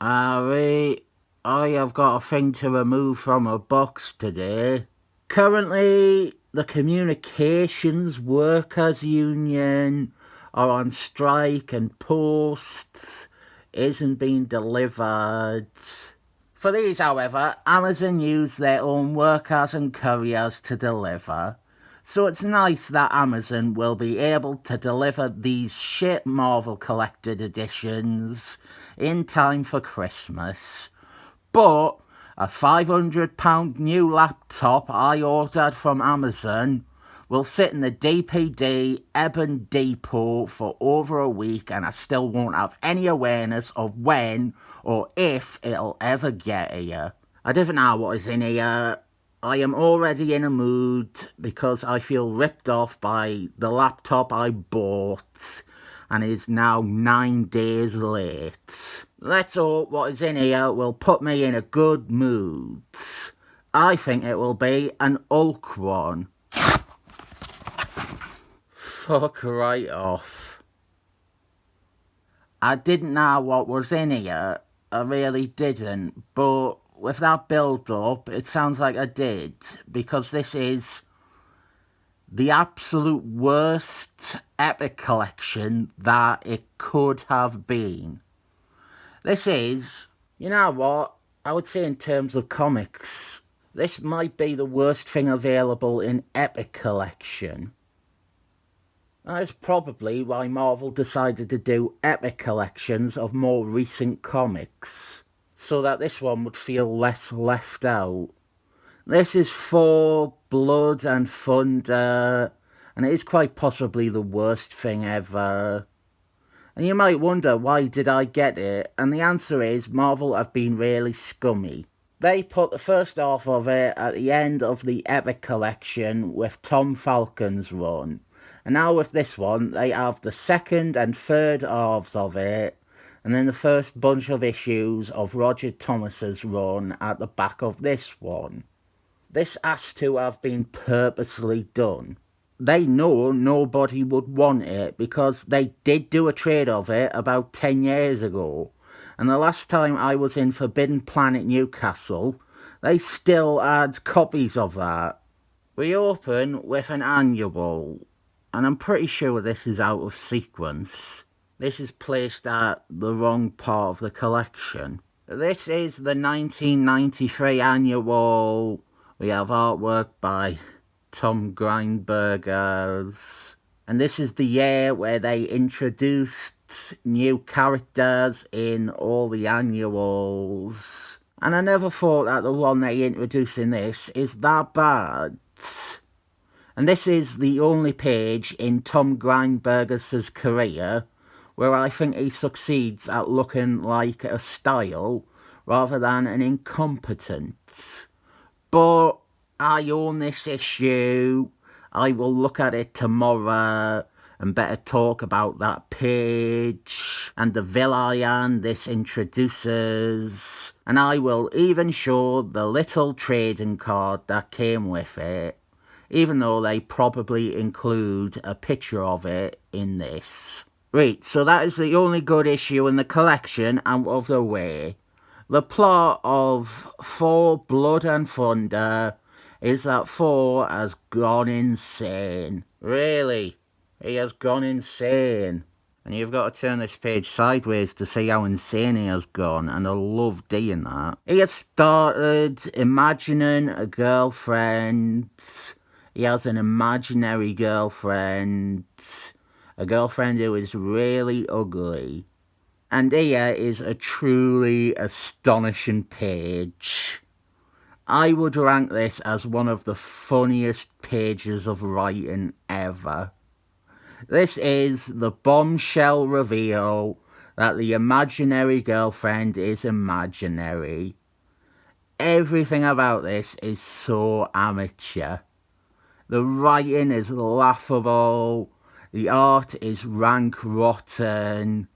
Harry, I have got a thing to remove from a box today. Currently, the Communications Workers Union are on strike and post isn't being delivered. For these, however, Amazon use their own workers and couriers to deliver. So it's nice that Amazon will be able to deliver these shit Marvel collected editions in time for Christmas. But a £500 new laptop I ordered from Amazon will sit in the DPD Eben Depot for over a week, and I still won't have any awareness of when or if it'll ever get here. I don't know what is in here. I am already in a mood because I feel ripped off by the laptop I bought and is now 9 days late. Let's hope what is in here will put me in a good mood. I think it will be an Hulk one. Fuck right off. I didn't know what was in here. I really didn't, but with that build-up, it sounds like I did, because this is the absolute worst Epic Collection that it could have been. This is, you know what, I would say in terms of comics, this might be the worst thing available in Epic Collection. That is probably why Marvel decided to do Epic Collections of more recent comics, so that this one would feel less left out. This is Thor, Blood and Thunder, and it is quite possibly the worst thing ever. And you might wonder, why did I get it? And the answer is, Marvel have been really scummy. They put the first half of it at the end of the Epic Collection with Tom Falcon's run. And now with this one, they have the second and third halves of it, and then the first bunch of issues of Roger Thomas's run at the back of this one. This has to have been purposely done. They know nobody would want it because they did do a trade of it about 10 years ago. And the last time I was in Forbidden Planet Newcastle, they still had copies of that. We open with an annual, and I'm pretty sure this is out of sequence. This is placed at the wrong part of the collection. This is the 1993 annual. We have artwork by Tom Grindberg, and this is the year where they introduced new characters in all the annuals. And I never thought that the one they introduced in this is that bad. And this is the only page in Tom Grindberg's career where I think he succeeds at looking like a style rather than an incompetent. But I own this issue. I will look at it tomorrow and better talk about that page and the villain this introduces. And I will even show the little trading card that came with it, even though they probably include a picture of it in this. Right, so that is the only good issue in the collection out of the way. The plot of Thor, Blood and Thunder is that Thor has gone insane. Really, he has gone insane. And you've got to turn this page sideways to see how insane he has gone, and I love doing that. He has started imagining a girlfriend. He has an imaginary girlfriend. A girlfriend who is really ugly. And here is a truly astonishing page. I would rank this as one of the funniest pages of writing ever. This is the bombshell reveal that the imaginary girlfriend is imaginary. Everything about this is so amateur. The writing is laughable. The art is rank rotten.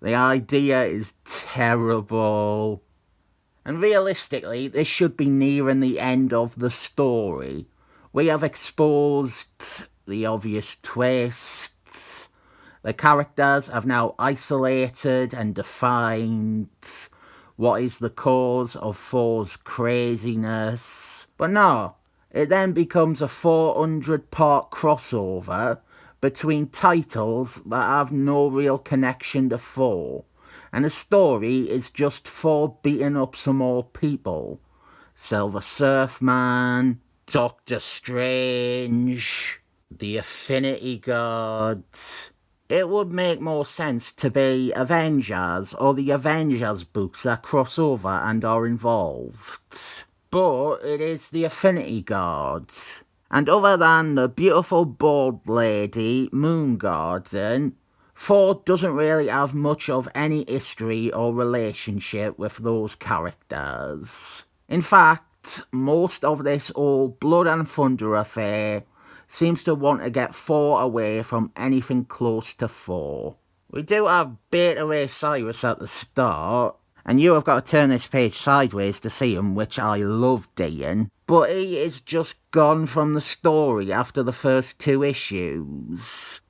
The idea is terrible. And realistically, this should be nearing the end of the story. We have exposed the obvious twist. The characters have now isolated and defined. what is the cause of Thor's craziness. But no, it then becomes a 400-part crossover between titles that have no real connection to Thor, and the story is just Thor beating up some more people. Silver Surfman, Doctor Strange, the Affinity Gods. It would make more sense to be Avengers or the Avengers books that cross over and are involved. But it is the Affinity Gods. And other than the beautiful bald lady, Moon Garden, Thor doesn't really have much of any history or relationship with those characters. In fact, most of this old Blood and Thunder affair seems to want to get Thor away from anything close to Thor. We do have Beta Ray Cyrus at the start, and you have got to turn this page sideways to see him, which I love doing. But he is just gone from the story after the first 2 issues.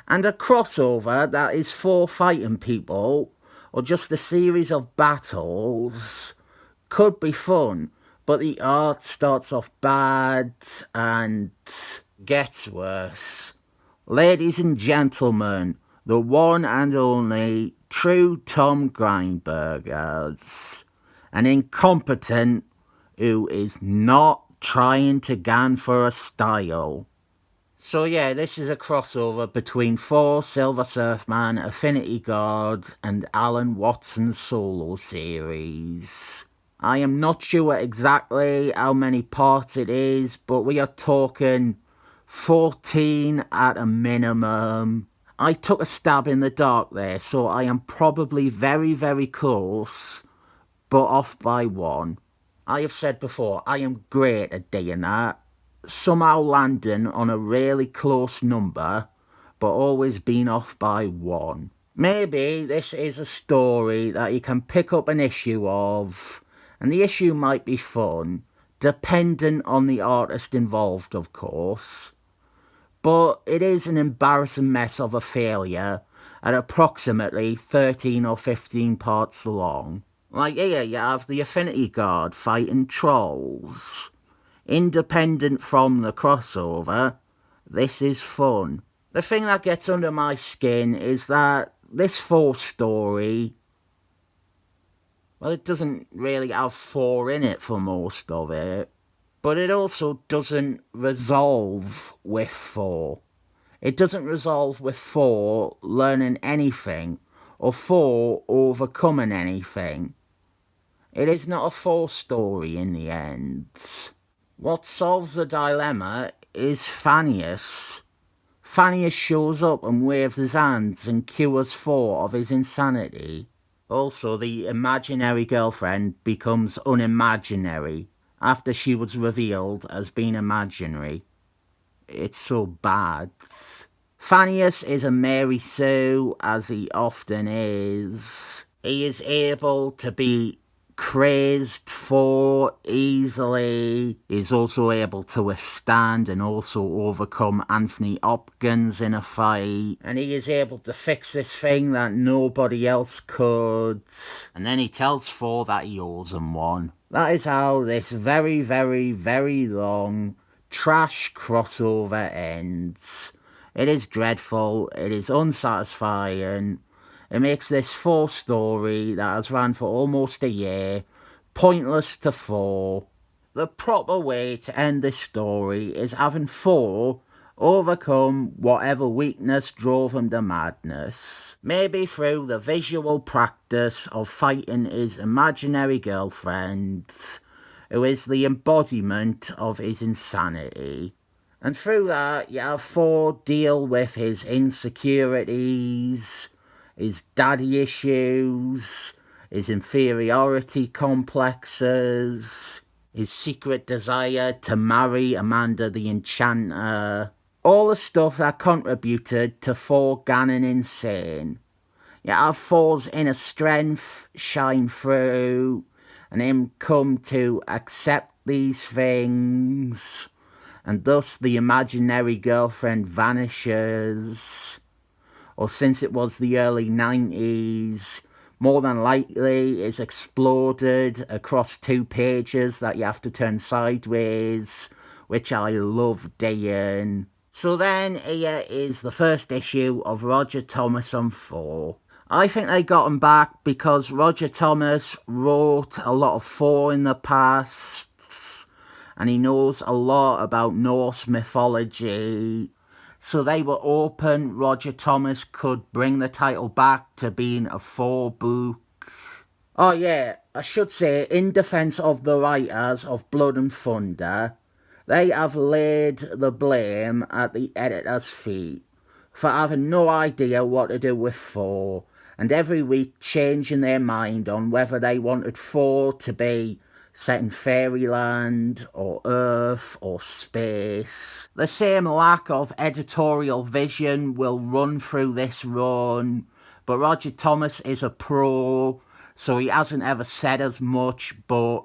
And a crossover that is Thor fighting people, or just a series of battles, could be fun. But the art starts off bad and gets worse. Ladies and gentlemen, the one and only true Tom Grindberg, an incompetent who is not trying to gan for a style. So yeah, this is a crossover between Thor, Silver Surfman, Affinity God, and Alan Watson's solo series. I am not sure exactly how many parts it is, but we are talking 14 at a minimum. I took a stab in the dark there, so I am probably very, very close, but off by 1. I have said before, I am great at doing that. Somehow landing on a really close number, but always being off by 1. Maybe this is a story that you can pick up an issue of, and the issue might be fun, dependent on the artist involved, of course. But it is an embarrassing mess of a failure at approximately 13 or 15 parts long. Like here you have the Affinity Guard fighting trolls. Independent from the crossover, this is fun. The thing that gets under my skin is that this Thor story, well, it doesn't really have Thor in it for most of it. But it also doesn't resolve with Thor. It doesn't resolve with Thor learning anything, or Thor overcoming anything. It is not a Thor story in the end. What solves the dilemma is Phineas. Phineas shows up and waves his hands and cures Thor of his insanity. Also, the imaginary girlfriend becomes unimaginary after she was revealed as being imaginary. It's so bad. Phineas is a Mary Sue, as he often is. He is able to be crazed for easily. He's also able to withstand and also overcome Anthony Hopkins in a fight. And he is able to fix this thing that nobody else could. And then he tells Thor that he owes him one. That is how this very, very, very long trash crossover ends. It is dreadful. It is unsatisfying. It makes this Thor story that has ran for almost a year pointless to Thor. The proper way to end this story is having Thor overcome whatever weakness drove him to madness. Maybe through the visual practice of fighting his imaginary girlfriend, who is the embodiment of his insanity. And through that, you have Thor deal with his insecurities, his daddy issues, his inferiority complexes, his secret desire to marry Amanda the Enchanter. All the stuff that contributed to Thor ganning insane. You have Thor's inner strength shine through, and him come to accept these things, and thus the imaginary girlfriend vanishes. Or since it was the early 90s, more than likely is exploded across 2 pages that you have to turn sideways, which I love doing. So then here is the first issue of Roger Thomas and Thor. I think they got him back because Roger Thomas wrote a lot of Thor in the past, and he knows a lot about Norse mythology. So they were open Roger Thomas could bring the title back to being a Thor book. Oh yeah, I should say, in defence of the writers of Blood and Thunder, they have laid the blame at the editor's feet for having no idea what to do with Thor, and every week changing their mind on whether they wanted Thor to be set in fairyland or Earth or space. The same lack of editorial vision will run through this run, but Roger Thomas is a pro, so he hasn't ever said as much, but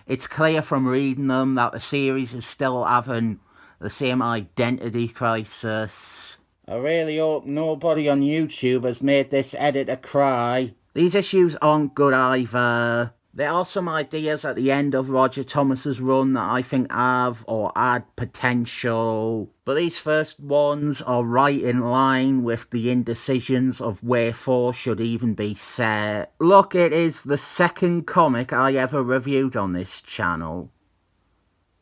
it's clear from reading them that the series is still having the same identity crisis. I really hope nobody on YouTube has made this editor cry. These issues aren't good either. There are some ideas at the end of Roger Thomas's run that I think have or add potential, but these first ones are right in line with the indecisions of where Thor should even be set. Look, it is the second comic I ever reviewed on this channel.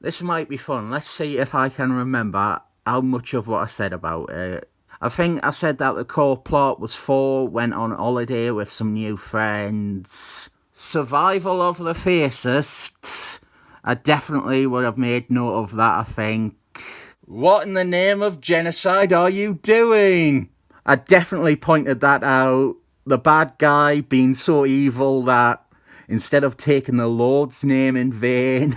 This might be fun. Let's see if I can remember how much of what I said about it. I think I said that the core plot was Thor went on holiday with some new friends. Survival of the fiercest. I definitely would have made note of that, I think. What in the name of genocide are you doing? I definitely pointed that out. The bad guy being so evil that instead of taking the Lord's name in vain,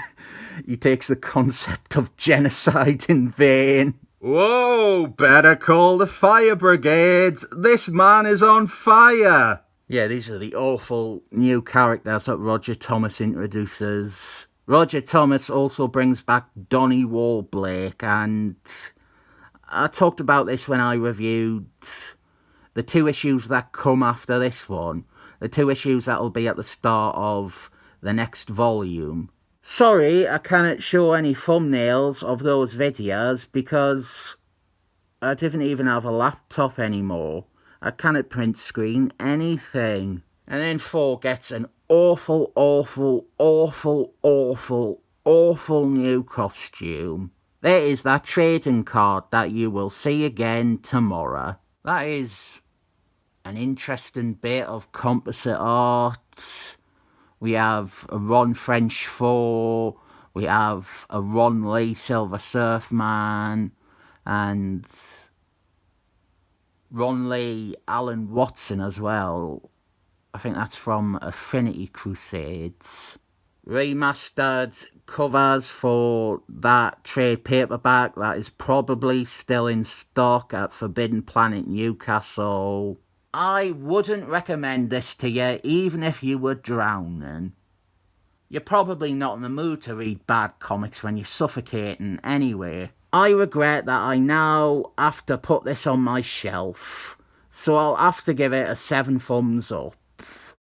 he takes the concept of genocide in vain. Whoa, better call the fire brigade. This man is on fire. Yeah, these are the awful new characters that Roger Thomas introduces. Roger Thomas also brings back Donnie Warblake, and I talked about this when I reviewed the 2 issues that come after this one. The 2 issues that will be at the start of the next volume. Sorry, I cannot show any thumbnails of those videos because I didn't even have a laptop anymore. I cannot print screen anything. And then Thor gets an awful, awful, awful, awful, awful new costume. There is that trading card that you will see again tomorrow. That is an interesting bit of composite art. We have a Ron French Thor, we have a Ron Lee Silver Surfman, and Ron Lee Alan Watson as well. I think that's from Affinity Crusades. Remastered covers for that trade paperback that is probably still in stock at Forbidden Planet Newcastle. I wouldn't recommend this to you even if you were drowning. You're probably not in the mood to read bad comics when you're suffocating anyway. I regret that I now have to put this on my shelf, so I'll have to give it a 7 thumbs up.